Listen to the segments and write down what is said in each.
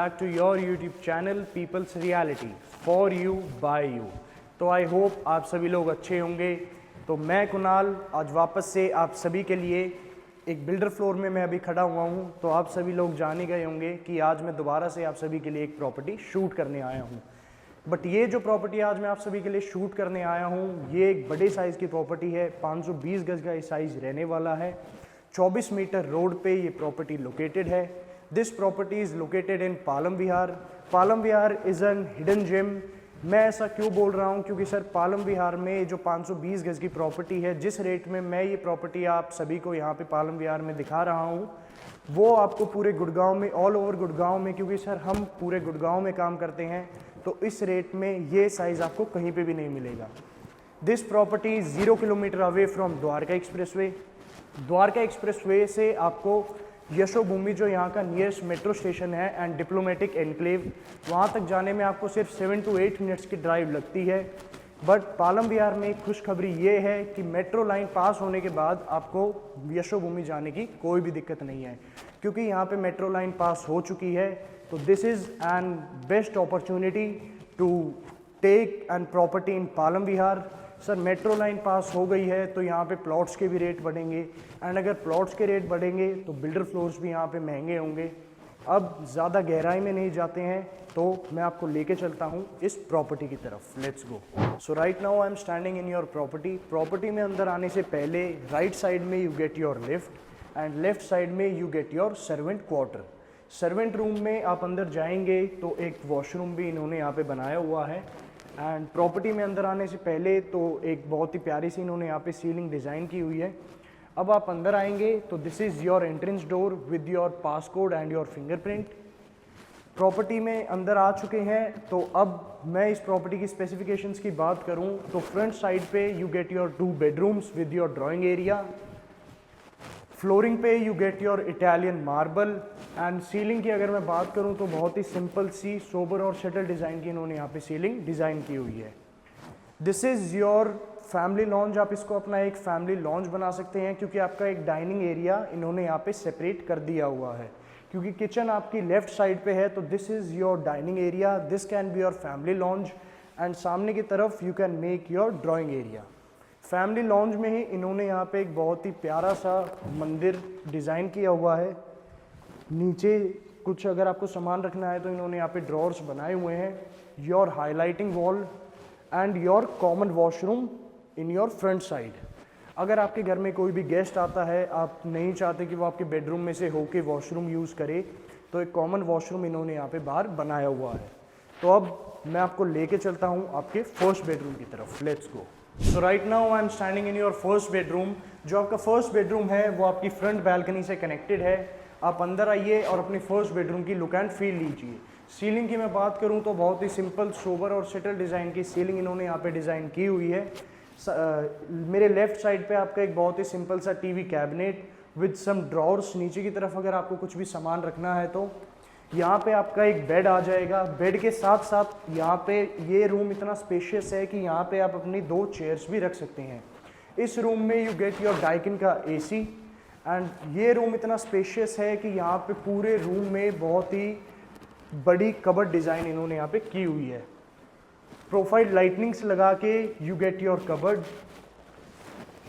back to your YouTube channel People's Reality for you by you। तो I hope आप सभी लोग अच्छे होंगे। तो मैं कुणाल आज वापस से आप सभी के लिए एक बिल्डर फ्लोर में मैं अभी खड़ा हुआ हूँ। तो आप सभी लोग जान ही गए होंगे कि आज मैं दोबारा से आप सभी के लिए एक प्रॉपर्टी शूट करने आया हूँ। बट ये जो प्रॉपर्टी आज मैं आप सभी के लिए शूट करने आया हूँ ये एक बड़े साइज़ की प्रॉपर्टी है। 520 गज का ये साइज़ रहने वाला है। 24 मीटर रोड पे ये प्रॉपर्टी लोकेटेड है। This property is located in Palam Vihar. Palam Vihar is an hidden gem. मैं ऐसा क्यों बोल रहा हूँ क्योंकि सर पालम विहार में जो 520 गज की प्रॉपर्टी है, जिस रेट में मैं ये प्रॉपर्टी आप सभी को यहाँ पे पालम विहार में दिखा रहा हूँ वो आपको पूरे गुड़गांव में, ऑल ओवर गुड़गांव में, क्योंकि सर हम पूरे गुड़गांव में काम करते हैं, तो इस रेट में ये साइज़ आपको कहीं पे भी नहीं मिलेगा। This property is 0 kilometre away from Dwarka expressway. Dwarka expressway से आपको यशोभूमि जो यहाँ का नियरेस्ट मेट्रो स्टेशन है एंड डिप्लोमेटिक एनक्लेव, वहाँ तक जाने में आपको सिर्फ 7 to 8 मिनट्स की ड्राइव लगती है। बट पालम विहार में एक खुशखबरी ये है कि मेट्रो लाइन पास होने के बाद आपको यशोभूमि जाने की कोई भी दिक्कत नहीं है, क्योंकि यहाँ पे मेट्रो लाइन पास हो चुकी है। तो this is an best opportunity to take an property in Palam Vihar. Sir metro line pass हो गई है तो यहाँ पे प्लॉट्स के भी रेट बढ़ेंगे एंड अगर प्लॉट्स के रेट बढ़ेंगे तो बिल्डर फ्लोर्स भी यहाँ पे महंगे होंगे। अब ज़्यादा गहराई में नहीं जाते हैं तो मैं आपको लेके चलता हूँ इस प्रॉपर्टी की तरफ। Let's go. So right now I am standing in your property. Property में अंदर आने से पहले राइट साइड में you get your lift and left side में you get your servant quarter. Servant room में आप अंदर जाएंगे तो एक वॉशरूम भी इन्होंने यहाँ पे बनाया हुआ है। एंड प्रॉपर्टी में अंदर आने से पहले तो एक बहुत ही प्यारी सी इन्होंने यहाँ पे सीलिंग डिज़ाइन की हुई है। अब आप अंदर आएंगे तो this is your entrance door with your passcode and your fingerprint. Property में अंदर आ चुके हैं तो अब मैं इस प्रॉपर्टी की स्पेसिफिकेशंस की बात करूं तो फ्रंट साइड पे you get your 2 bedrooms with your drawing area. Flooring पे you get your Italian marble and ceiling की अगर मैं बात करूं तो बहुत ही सिंपल सी सोबर और शटल डिज़ाइन की इन्होंने यहाँ पे सीलिंग डिज़ाइन की हुई है। This is your family lounge. आप इसको अपना एक फैमिली लॉन्ज बना सकते हैं क्योंकि आपका एक डाइनिंग एरिया इन्होंने यहाँ पे सेपरेट कर दिया हुआ है। क्योंकि किचन आपकी लेफ्ट साइड पे है तो this is your dining area, this can be your family lounge and सामने की तरफ you can make your drawing area. Family lounge में ही इन्होंने यहाँ पे एक बहुत ही प्यारा सा मंदिर डिज़ाइन किया हुआ है। नीचे कुछ अगर आपको सामान रखना है तो इन्होंने यहाँ पे ड्रॉर्स बनाए हुए हैं। Your highlighting wall and your common washroom in your front side. अगर आपके घर में कोई भी गेस्ट आता है, आप नहीं चाहते कि वो आपके बेडरूम में से होके वॉशरूम यूज़ करे, तो एक कॉमन वॉशरूम इन्होंने यहाँ पे बाहर बनाया हुआ है। तो अब मैं आपको लेके चलता हूँ आपके फर्स्ट बेडरूम की तरफ। Let's go. So right now I am standing in your first bedroom. जो आपका फर्स्ट बेडरूम है वो आपकी फ्रंट बैल्कनी से कनेक्टेड है। आप अंदर आइए और अपनी फर्स्ट बेडरूम की लुक एंड फील लीजिए। सीलिंग की मैं बात करूं तो बहुत ही सिंपल सोबर और सेटल डिज़ाइन की सीलिंग इन्होंने यहाँ पे डिज़ाइन की हुई है। मेरे लेफ्ट साइड पे आपका एक बहुत ही सिंपल सा TV cabinet with some drawers. नीचे की तरफ अगर आपको कुछ भी सामान रखना है तो यहाँ पे आपका एक बेड आ जाएगा। बेड के साथ साथ यहाँ पे ये रूम इतना स्पेशियस है कि यहाँ पे आप अपनी 2 चेयर्स भी रख सकते हैं। इस रूम में यू गेट योर डाइकिन का एसी एंड ये रूम इतना स्पेशियस है कि यहाँ पे पूरे रूम में बहुत ही बड़ी कबर्ड डिज़ाइन इन्होंने यहाँ पे की हुई है। प्रोफाइल लाइटनिंग्स लगा के you get your cupboard.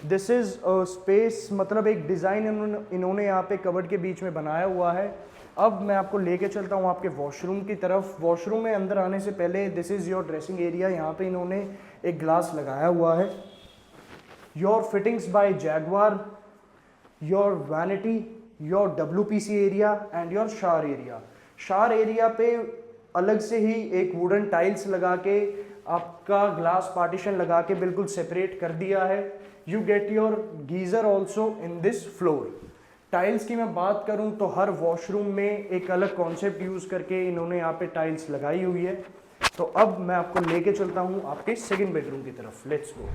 This is space, मतलब एक डिज़ाइन इन्होंने यहाँ पे कबर्ड के बीच में बनाया हुआ है। अब मैं आपको लेके चलता हूँ आपके वॉशरूम की तरफ। वॉशरूम में अंदर आने से पहले this is your dressing area. यहाँ पे इन्होंने एक ग्लास लगाया हुआ है। Your fittings by Jaquar, your vanity, your WPC area and your shower area. Shower area पे अलग से ही एक वुडन टाइल्स लगा के आपका ग्लास पार्टीशन लगा के बिल्कुल सेपरेट कर दिया है। You get your geyser also in this floor. Tiles की मैं बात करूं तो हर वॉशरूम में एक अलग कॉन्सेप्ट यूज़ करके इन्होंने यहाँ पे टाइल्स लगाई हुई है। तो अब मैं आपको लेके चलता हूँ आपके सेकंड बेडरूम की तरफ। लेट्स गो।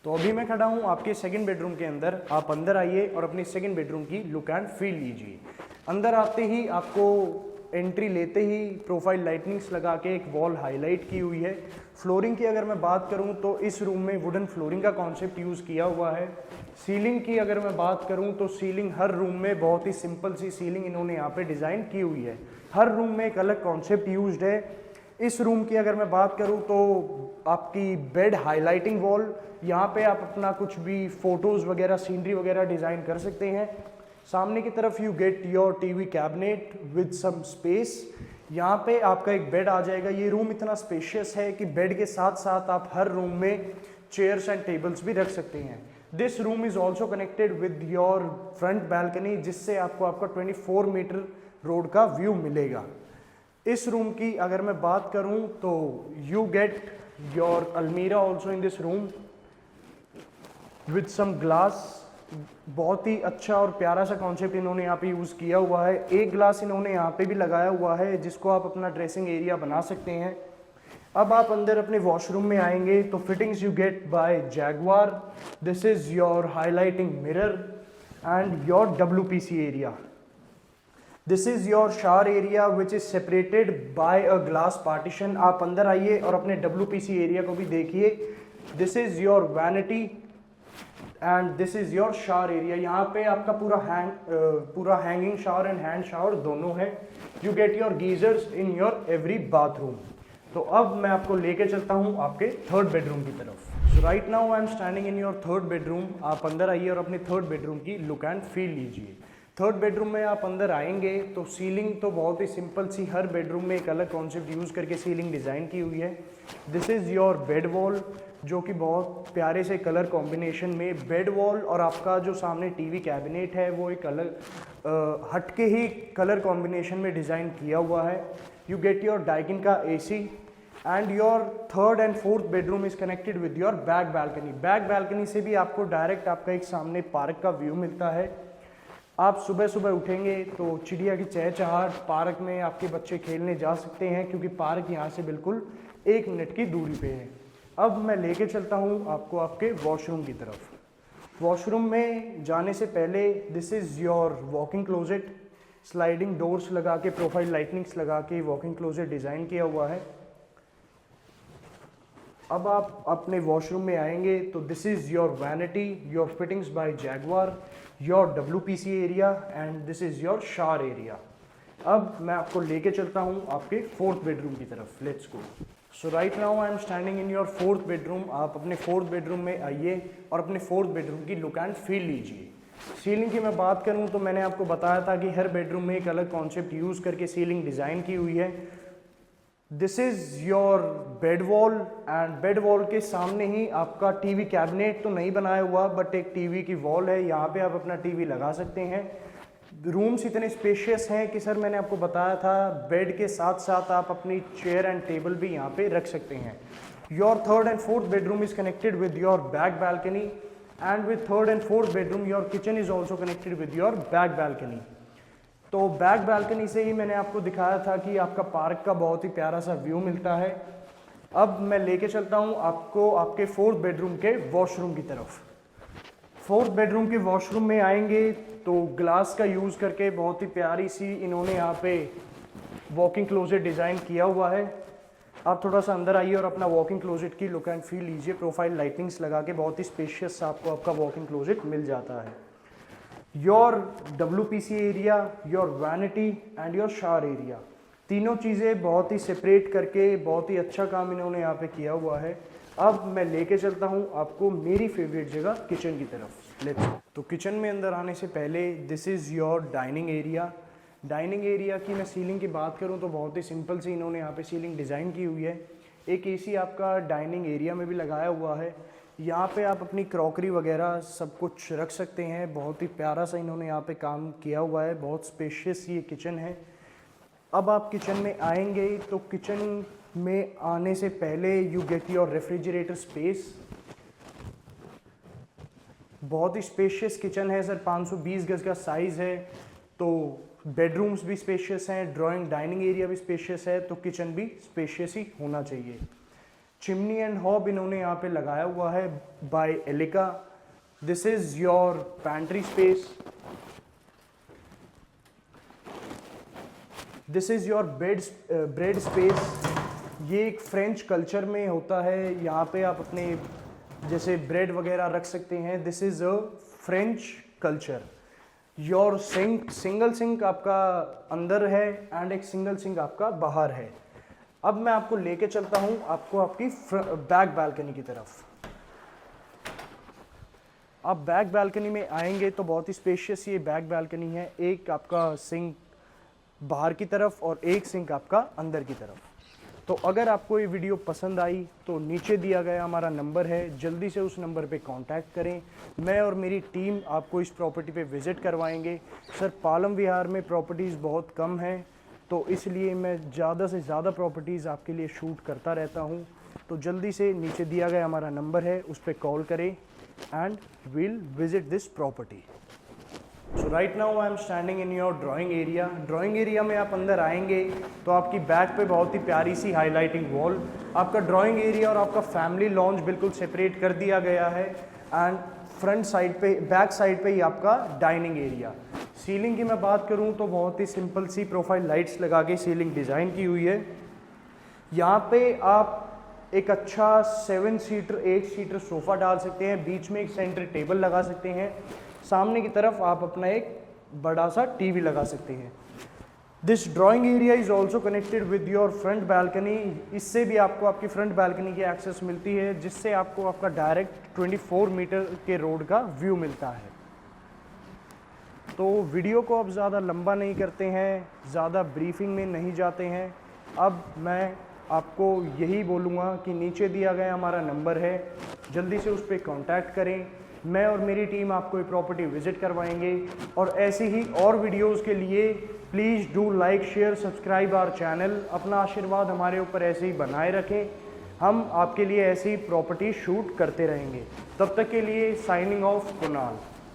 तो अभी मैं खड़ा हूँ आपके सेकंड बेडरूम के अंदर। आप अंदर आइए और अपनी सेकंड बेडरूम की लुक एंड फील लीजिए। अंदर आते ही आपको एंट्री लेते ही प्रोफाइल लाइटनिंग्स लगा के एक वॉल हाईलाइट की हुई है। फ्लोरिंग की अगर मैं बात करूं तो इस रूम में वुडन फ्लोरिंग का कॉन्सेप्ट यूज़ किया हुआ है। सीलिंग की अगर मैं बात करूं तो सीलिंग हर रूम में बहुत ही सिंपल सी सीलिंग इन्होंने यहाँ पे डिज़ाइन की हुई है। हर रूम में एक अलग कॉन्सेप्ट यूज्ड है। इस रूम की अगर मैं बात करूं तो आपकी बेड हाईलाइटिंग वॉल, यहाँ पे आप अपना कुछ भी फोटोज़ वगैरह, सीनरी वगैरह डिज़ाइन कर सकते हैं। सामने की तरफ you get your TV cabinet with some space. यहाँ पे आपका एक बेड आ जाएगा। ये रूम इतना स्पेशियस है कि बेड के साथ साथ आप हर रूम में चेयर्स एंड टेबल्स भी रख सकते हैं। This room is also connected with your front balcony, जिससे आपको आपका 24 मीटर रोड का व्यू मिलेगा। इस रूम की अगर मैं बात करूं तो you get your almirah also in this room with some glass. बहुत ही अच्छा और प्यारा सा कॉन्सेप्ट इन्होंने यहाँ पे यूज़ किया हुआ है। एक ग्लास इन्होंने यहाँ पे भी लगाया हुआ है जिसको आप अपना ड्रेसिंग एरिया बना सकते हैं। अब आप अंदर अपने वॉशरूम में आएंगे तो fittings you get by Jaquar. This is your highlighting mirror and your WPC area. This is your shower area which is separated by a glass partition. आप अंदर आइए और अपने WPC एरिया को भी देखिए। This is your vanity and this is your shower area. यहाँ पे आपका पूरा hanging shower and hand shower दोनों है। You get your geysers in your every bathroom. तो अब मैं आपको लेके चलता हूँ आपके थर्ड बेडरूम की तरफ। So right now I am standing in your third bedroom. आप अंदर आइए और अपने थर्ड बेडरूम की लुक एंड फील लीजिए। थर्ड बेडरूम में आप अंदर आएंगे तो सीलिंग तो बहुत ही सिंपल सी, हर बेडरूम में एक अलग कॉन्सेप्ट यूज़ करके सीलिंग डिज़ाइन की हुई है। This is your bed wall, जो कि बहुत प्यारे से कलर कॉम्बिनेशन में बेड वॉल और आपका जो सामने टीवी कैबिनेट है वो एक अलग हटके ही कलर कॉम्बिनेशन में डिज़ाइन किया हुआ है। यू गेट योर डाइकिन का AC and your third and fourth bedroom is connected with your back balcony. Back balcony से भी आपको डायरेक्ट आपका एक सामने पार्क का व्यू मिलता है। आप सुबह सुबह उठेंगे तो चिड़िया की चहचहाट, पार्क में आपके बच्चे खेलने जा सकते हैं क्योंकि पार्क यहाँ से बिल्कुल 1 मिनट की दूरी पे है। अब मैं लेके चलता हूँ आपको आपके वॉशरूम की तरफ। वॉशरूम में जाने से पहले this is your walking closet. Sliding doors लगा के, प्रोफाइल लाइटनिंग्स लगा के वॉकिंग क्लोजेट डिज़ाइन किया हुआ है। अब आप अपने वॉशरूम में आएंगे तो this is your vanity, your fittings by Jaquar, your WPC area and this is your shower area. अब मैं आपको लेके चलता हूँ आपके फोर्थ बेडरूम की तरफ। Let's go. So right now I am standing in your fourth bedroom. आप अपने फोर्थ बेडरूम में आइए और अपने फोर्थ बेडरूम की लुक एंड फील लीजिए। सीलिंग की मैं बात करूँ तो मैंने आपको बताया था कि हर बेडरूम में एक अलग कॉन्सेप्ट यूज़ करके सीलिंग डिज़ाइन की हुई है। This is your bed wall and bed wall के सामने ही आपका टीवी कैबिनेट तो नहीं बनाया हुआ बट एक टीवी की वॉल है। यहाँ पे आप अपना टीवी लगा सकते हैं। रूम्स इतने स्पेशियस हैं कि सर मैंने आपको बताया था बेड के साथ साथ आप अपनी चेयर एंड टेबल भी यहाँ पे रख सकते हैं। Your third and fourth bedroom is connected with your back balcony and with third and fourth bedroom your kitchen is also connected with your back balcony. तो बैक बैल्कनी से ही मैंने आपको दिखाया था कि आपका पार्क का बहुत ही प्यारा सा व्यू मिलता है। अब मैं लेके चलता हूँ आपको आपके फोर्थ बेडरूम के वॉशरूम की तरफ। फोर्थ बेडरूम के वॉशरूम में आएंगे तो ग्लास का यूज़ करके बहुत ही प्यारी सी इन्होंने यहाँ पे वॉकिंग क्लोजेट डिज़ाइन किया हुआ है। आप थोड़ा सा अंदर आइए और अपना वॉकिंग क्लोजेट की लुक एंड फील लीजिए। प्रोफाइल लाइटिंग्स लगा के बहुत ही स्पेशियस आपको आपका वॉकिंग क्लोजेट मिल जाता है। Your WPC area, your vanity and your shower area, तीनों चीज़ें बहुत ही सेपरेट करके बहुत ही अच्छा काम इन्होंने यहाँ पे किया हुआ है। अब मैं लेके चलता हूँ आपको मेरी फेवरेट जगह किचन की तरफ। लेट्स। तो किचन में अंदर आने से पहले this is your dining area. Dining area की मैं सीलिंग की बात करूँ तो बहुत ही सिंपल सी इन्होंने यहाँ पे सीलिंग डिज़ाइन की हुई है। एक AC आपका डाइनिंग एरिया में भी लगाया हुआ है। यहाँ पे आप अपनी क्रॉकरी वगैरह सब कुछ रख सकते हैं। बहुत ही प्यारा सा इन्होंने यहाँ पे काम किया हुआ है। बहुत स्पेशियस ये किचन है। अब आप किचन में आएंगे तो किचन में आने से पहले you get your refrigerator space. बहुत ही स्पेशियस किचन है सर, 520 गज का साइज़ है। तो बेडरूम्स भी स्पेशियस हैं, ड्राइंग डाइनिंग एरिया भी स्पेशियस है, तो किचन भी स्पेशियस ही होना चाहिए। चिमनी एंड हॉब इन्होंने यहाँ पे लगाया हुआ है by Elica. This is your pantry space. This is your bread space. ये एक फ्रेंच कल्चर में होता है। यहाँ पे आप अपने जैसे ब्रेड वगैरह रख सकते हैं। This is a French culture. Your sink, single sink आपका अंदर है एंड एक सिंगल सिंक आपका बाहर है। अब मैं आपको लेके चलता हूँ आपको आपकी बैक बालकनी की तरफ। आप बैक बालकनी में आएंगे तो बहुत ही स्पेशियस ये बैक बालकनी है। एक आपका सिंक बाहर की तरफ और एक सिंक आपका अंदर की तरफ। तो अगर आपको ये वीडियो पसंद आई तो नीचे दिया गया हमारा नंबर है, जल्दी से उस नंबर पे कांटेक्ट करें। मैं और मेरी टीम आपको इस प्रॉपर्टी पे विज़िट करवाएंगे। सर पालम विहार में प्रॉपर्टीज़ बहुत कम हैं, तो इसलिए मैं ज़्यादा से ज़्यादा प्रॉपर्टीज़ आपके लिए शूट करता रहता हूँ। तो जल्दी से नीचे दिया गया हमारा नंबर है, उस पर कॉल करें and will visit this property. So right now I am standing in your drawing area. Drawing area में आप अंदर आएंगे तो आपकी बैक पे बहुत ही प्यारी सी हाईलाइटिंग वॉल, आपका ड्राइंग एरिया और आपका फैमिली लॉन्च बिल्कुल सेपरेट कर दिया गया है। एंड फ्रंट साइड पे, बैक साइड पे ही आपका डाइनिंग एरिया। सीलिंग की मैं बात करूं तो बहुत ही सिंपल सी प्रोफाइल लाइट्स लगा के सीलिंग डिज़ाइन की हुई है। यहाँ पे आप एक अच्छा 7 सीटर 8 सीटर सोफ़ा डाल सकते हैं, बीच में एक सेंटर टेबल लगा सकते हैं, सामने की तरफ आप अपना एक बड़ा सा टीवी लगा सकते हैं। This drawing area is also connected with your front balcony. इससे भी आपको आपकी फ्रंट बालकनी की एक्सेस मिलती है, जिससे आपको आपका डायरेक्ट 24 मीटर के रोड का व्यू मिलता है। तो वीडियो को अब ज़्यादा लंबा नहीं करते हैं, ज़्यादा ब्रीफिंग में नहीं जाते हैं। अब मैं आपको यही बोलूँगा कि नीचे दिया गया हमारा नंबर है, जल्दी से उस पर कांटेक्ट करें। मैं और मेरी टीम आपको ये प्रॉपर्टी विज़िट करवाएंगे। और ऐसी ही और वीडियोस के लिए please do like share subscribe our channel. अपना आशीर्वाद हमारे ऊपर ऐसे ही बनाए रखें, हम आपके लिए ऐसी प्रॉपर्टी शूट करते रहेंगे। तब तक के लिए साइनिंग ऑफ कुणाल।